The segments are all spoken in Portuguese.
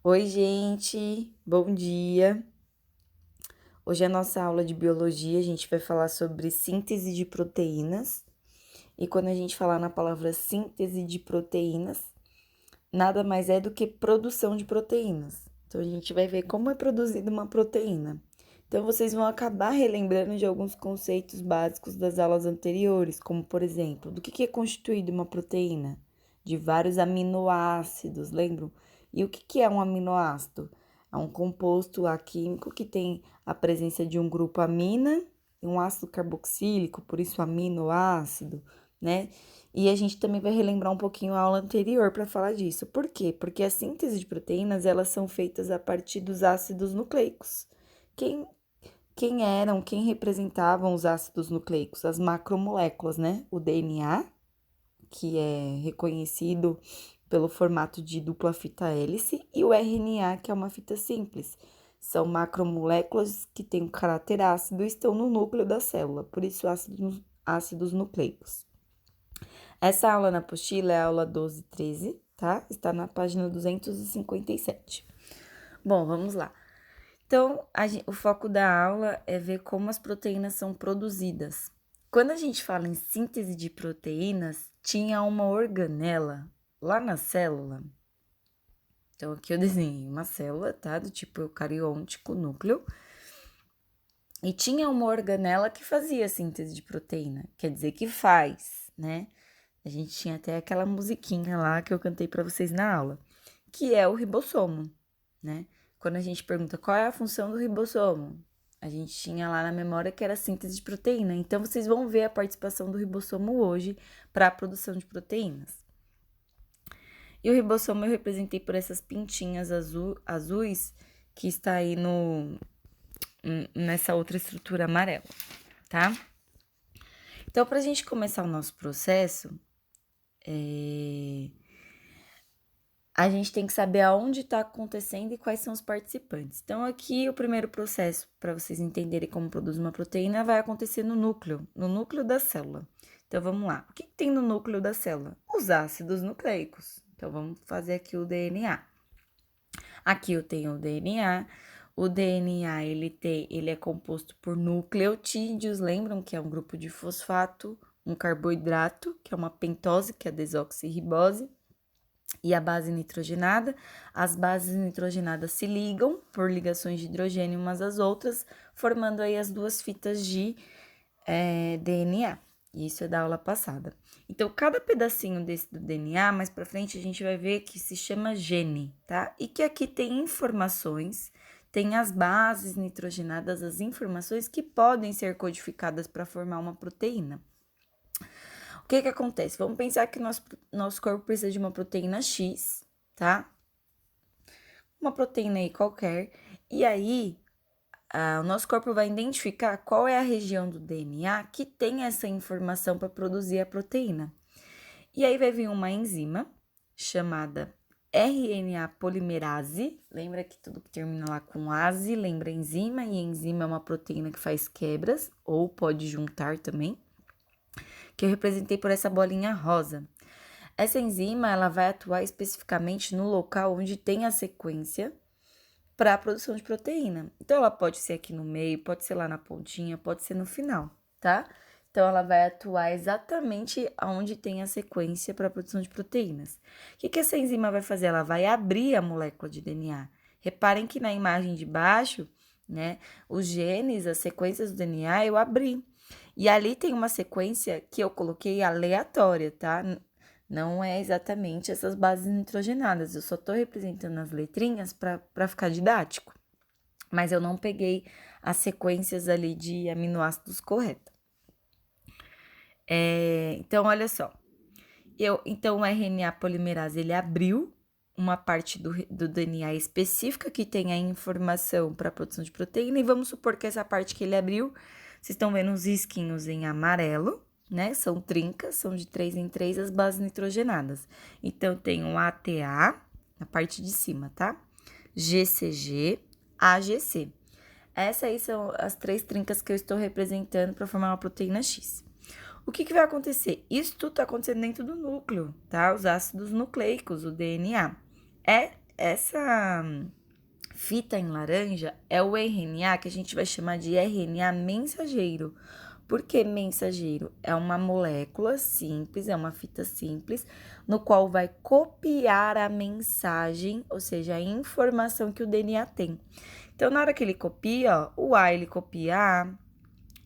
Oi, gente, bom dia. Hoje é a nossa aula de biologia, a gente vai falar sobre síntese de proteínas. E quando a gente falar na palavra síntese de proteínas, nada mais é do que produção de proteínas. Então, a gente vai ver como é produzida uma proteína. Então, vocês vão acabar relembrando de alguns conceitos básicos das aulas anteriores, como, por exemplo, do que é constituído uma proteína? De vários aminoácidos, lembram? E o que é um aminoácido? É um composto químico que tem a presença de um grupo amina e um ácido carboxílico, por isso aminoácido, né? E a gente também vai relembrar um pouquinho a aula anterior para falar disso. Por quê? Porque a síntese de proteínas, elas são feitas a partir dos ácidos nucleicos. Quem, quem representavam os ácidos nucleicos? As macromoléculas, né? O DNA, que é reconhecido pelo formato de dupla fita hélice, e o RNA, que é uma fita simples. São macromoléculas que têm um caráter ácido e estão no núcleo da célula, por isso ácidos nucleicos. Essa aula na apostila é a aula 12 e 13, tá? Está na página 257. Bom, vamos lá. Então, o foco da aula é ver como as proteínas são produzidas. Quando a gente fala em síntese de proteínas, tinha uma organela lá na célula. Então, aqui eu desenhei uma célula, tá? Do tipo eucariôtico, núcleo. E tinha uma organela que fazia síntese de proteína. Quer dizer que faz, né? A gente tinha até aquela musiquinha lá que eu cantei para vocês na aula, que é o ribossomo, né? Quando a gente pergunta qual é a função do ribossomo, a gente tinha lá na memória que era a síntese de proteína. Então, vocês vão ver a participação do ribossomo hoje para a produção de proteínas. E o ribossomo eu representei por essas pintinhas azuis que está aí nessa outra estrutura amarela, tá? Então, para a gente começar o nosso processo, a gente tem que saber aonde está acontecendo e quais são os participantes. Então, aqui o primeiro processo, para vocês entenderem como produz uma proteína, vai acontecer no núcleo da célula. Então, vamos lá. O que tem no núcleo da célula? Os ácidos nucleicos. Então, vamos fazer aqui o DNA. Aqui eu tenho o DNA. O DNA, ele é composto por nucleotídeos, lembram que é um grupo de fosfato, um carboidrato, que é uma pentose, que é a desoxirribose, e a base nitrogenada. As bases nitrogenadas se ligam por ligações de hidrogênio umas às outras, formando aí as duas fitas de DNA. Isso é da aula passada. Então, cada pedacinho desse do DNA, mais para frente, a gente vai ver que se chama gene, tá? E que aqui tem informações, tem as bases nitrogenadas, as informações que podem ser codificadas para formar uma proteína. O que acontece? Vamos pensar que nosso corpo precisa de uma proteína X, tá? Uma proteína aí qualquer. E aí, o nosso corpo vai identificar qual é a região do DNA que tem essa informação para produzir a proteína. E aí vai vir uma enzima chamada RNA polimerase. Lembra que tudo que termina lá com ase lembra enzima, e enzima é uma proteína que faz quebras, ou pode juntar também, que eu representei por essa bolinha rosa. Essa enzima, ela vai atuar especificamente no local onde tem a sequência para a produção de proteína. Então, ela pode ser aqui no meio, pode ser lá na pontinha, pode ser no final, tá? Então, ela vai atuar exatamente onde tem a sequência para a produção de proteínas. O que essa enzima vai fazer? Ela vai abrir a molécula de DNA. Reparem que na imagem de baixo, né, os genes, as sequências do DNA, eu abri. E ali tem uma sequência que eu coloquei aleatória, tá? Não é exatamente essas bases nitrogenadas, eu só tô representando as letrinhas para ficar didático. Mas eu não peguei as sequências ali de aminoácidos corretas. Então, olha só. Então, o RNA polimerase, ele abriu uma parte do DNA específica que tem a informação para a produção de proteína, e vamos supor que essa parte que ele abriu, vocês estão vendo os risquinhos em amarelo, né? São trincas, são de 3 em 3 as bases nitrogenadas. Então, tem o ATA na parte de cima, tá? GCG, AGC. Essas aí são as 3 trincas que eu estou representando para formar uma proteína X. O que vai acontecer? Isso tudo está acontecendo dentro do núcleo, tá? Os ácidos nucleicos, o DNA. essa fita em laranja é o RNA que a gente vai chamar de RNA mensageiro. Por que mensageiro? É uma molécula simples, é uma fita simples, no qual vai copiar a mensagem, ou seja, a informação que o DNA tem. Então, na hora que ele copia, ó, o A ele copia A,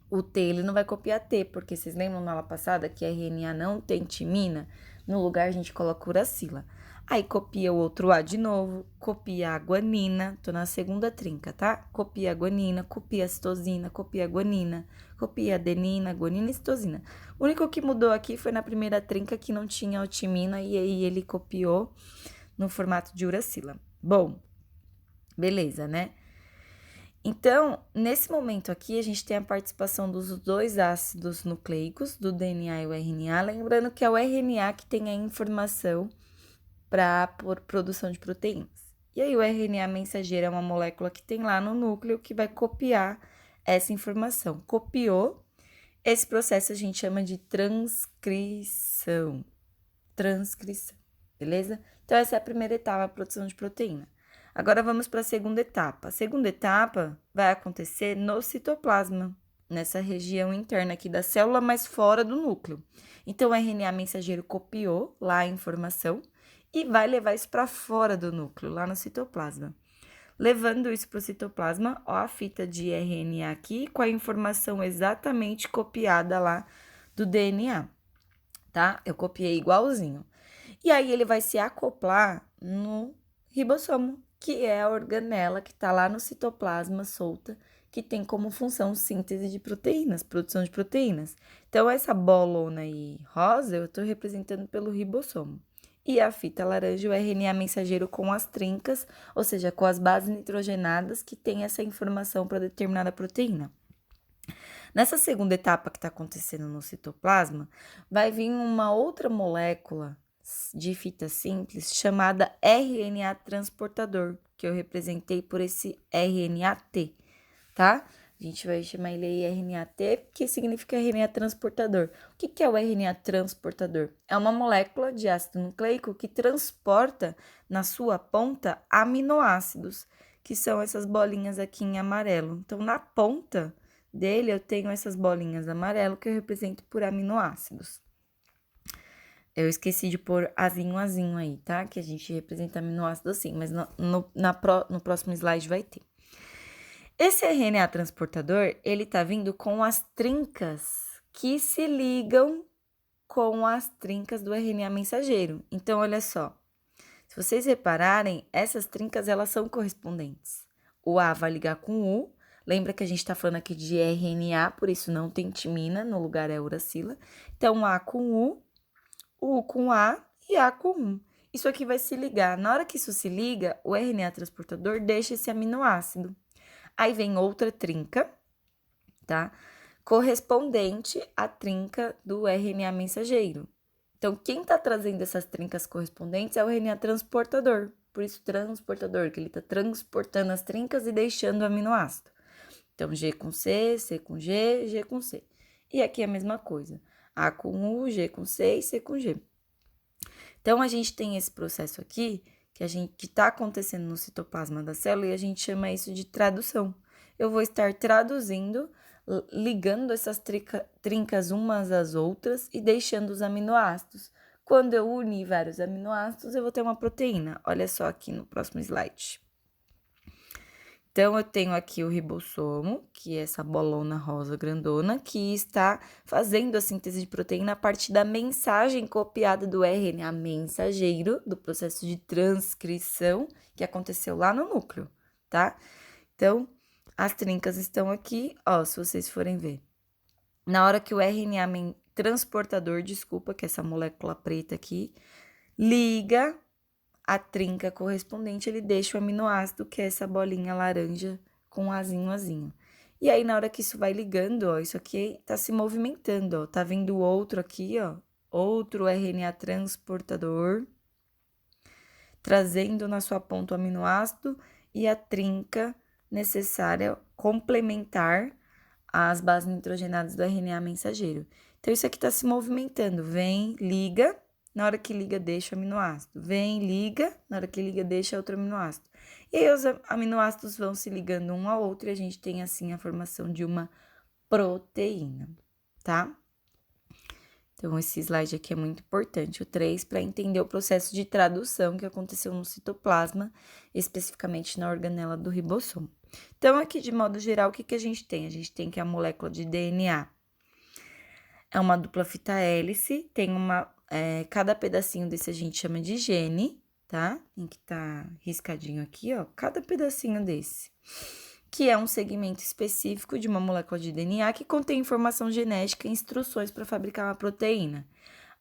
o T ele não vai copiar T, porque vocês lembram na aula passada que RNA não tem timina? No lugar a gente coloca uracila. Aí copia o outro A de novo, copia a guanina, tô na segunda trinca, tá? Copia a guanina, copia a citosina, copia a guanina, copia a adenina, guanina e citosina. O único que mudou aqui foi na primeira trinca que não tinha o timina e aí ele copiou no formato de uracila. Bom, beleza, né? Então, nesse momento aqui, a gente tem a participação dos dois ácidos nucleicos, do DNA e o RNA, lembrando que é o RNA que tem a informação para produção de proteínas. E aí, o RNA mensageiro é uma molécula que tem lá no núcleo que vai copiar essa informação. Copiou, esse processo a gente chama de transcrição. Transcrição, beleza? Então, essa é a primeira etapa, a produção de proteína. Agora, vamos para a segunda etapa. A segunda etapa vai acontecer no citoplasma, nessa região interna aqui da célula, mas fora do núcleo. Então, o RNA mensageiro copiou lá a informação e vai levar isso para fora do núcleo, lá no citoplasma. Levando isso para o citoplasma, ó a fita de RNA aqui, com a informação exatamente copiada lá do DNA, tá? Eu copiei igualzinho. E aí, ele vai se acoplar no ribossomo, que é a organela que está lá no citoplasma solta, que tem como função síntese de proteínas, produção de proteínas. Então, essa bolona aí rosa, eu estou representando pelo ribossomo. E a fita laranja, o RNA mensageiro com as trincas, ou seja, com as bases nitrogenadas que tem essa informação para determinada proteína. Nessa segunda etapa que está acontecendo no citoplasma, vai vir uma outra molécula de fita simples chamada RNA transportador, que eu representei por esse RNAT, tá? A gente vai chamar ele aí RNAT, que significa RNA transportador. O que é o RNA transportador? É uma molécula de ácido nucleico que transporta na sua ponta aminoácidos, que são essas bolinhas aqui em amarelo. Então, na ponta dele, eu tenho essas bolinhas amarelo que eu represento por aminoácidos. Eu esqueci de pôr azinho aí, tá? Que a gente representa aminoácido assim, mas no próximo slide vai ter. Esse RNA transportador, ele tá vindo com as trincas que se ligam com as trincas do RNA mensageiro. Então, olha só. Se vocês repararem, essas trincas, elas são correspondentes. O A vai ligar com o U. Lembra que a gente tá falando aqui de RNA, por isso não tem timina, no lugar é uracila. Então, A com U com A e A com U. Isso aqui vai se ligar. Na hora que isso se liga, o RNA transportador deixa esse aminoácido. Aí vem outra trinca, tá? Correspondente à trinca do RNA mensageiro. Então, quem tá trazendo essas trincas correspondentes é o RNA transportador. Por isso, transportador, que ele tá transportando as trincas e deixando o aminoácido. Então, G com C, C com G, G com C. E aqui é a mesma coisa. A com U, G com C e C com G. Então, a gente tem esse processo aqui que está acontecendo no citoplasma da célula e a gente chama isso de tradução. Eu vou estar traduzindo, ligando essas trincas umas às outras e deixando os aminoácidos. Quando eu unir vários aminoácidos, eu vou ter uma proteína. Olha só aqui no próximo slide. Então, eu tenho aqui o ribossomo, que é essa bolona rosa grandona, que está fazendo a síntese de proteína a partir da mensagem copiada do RNA mensageiro, do processo de transcrição que aconteceu lá no núcleo, tá? Então, as trincas estão aqui, ó, se vocês forem ver. Na hora que o RNA transportador, desculpa, que é essa molécula preta aqui, liga a trinca correspondente, ele deixa o aminoácido, que é essa bolinha laranja com azinho. E aí, na hora que isso vai ligando, ó, isso aqui tá se movimentando, ó, tá vindo outro aqui, ó, outro RNA transportador, trazendo na sua ponta o aminoácido e a trinca necessária, complementar as bases nitrogenadas do RNA mensageiro. Então, isso aqui tá se movimentando, vem, liga, na hora que liga, deixa o aminoácido. Vem, liga, na hora que liga, deixa outro aminoácido. E aí, os aminoácidos vão se ligando um ao outro e a gente tem, assim, a formação de uma proteína, tá? Então, esse slide aqui é muito importante, o 3, para entender o processo de tradução que aconteceu no citoplasma, especificamente na organela do ribossomo. Então, aqui, de modo geral, o que a gente tem? A gente tem que a molécula de DNA é uma dupla fita hélice, tem cada pedacinho desse a gente chama de gene, tá? Tem que tá riscadinho aqui, ó, cada pedacinho desse, que é um segmento específico de uma molécula de DNA que contém informação genética e instruções para fabricar uma proteína.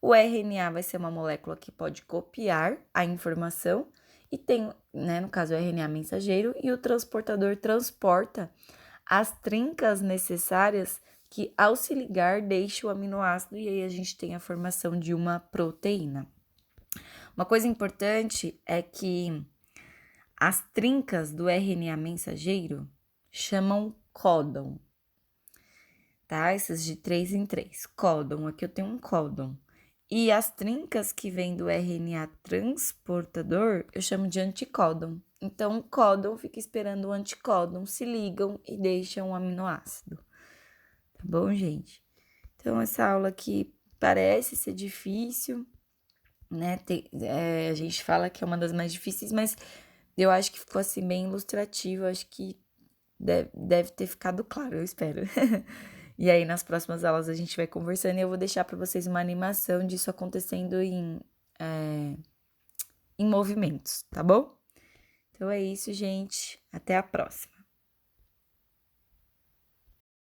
O RNA vai ser uma molécula que pode copiar a informação e tem, né, no caso, o RNA mensageiro, e o transportador transporta as trincas necessárias que, ao se ligar, deixa o aminoácido e aí a gente tem a formação de uma proteína. Uma coisa importante é que as trincas do RNA mensageiro chamam códon, tá? Essas de 3 em 3, códon, aqui eu tenho um códon. E as trincas que vêm do RNA transportador, eu chamo de anticódon. Então, o códon fica esperando o anticódon, se ligam e deixam o aminoácido. Tá bom, gente? Então, essa aula aqui parece ser difícil, né? A gente fala que é uma das mais difíceis, mas eu acho que ficou assim bem ilustrativo, acho que deve ter ficado claro, eu espero. E aí, nas próximas aulas, a gente vai conversando e eu vou deixar para vocês uma animação disso acontecendo em movimentos, tá bom? Então é isso, gente. Até a próxima.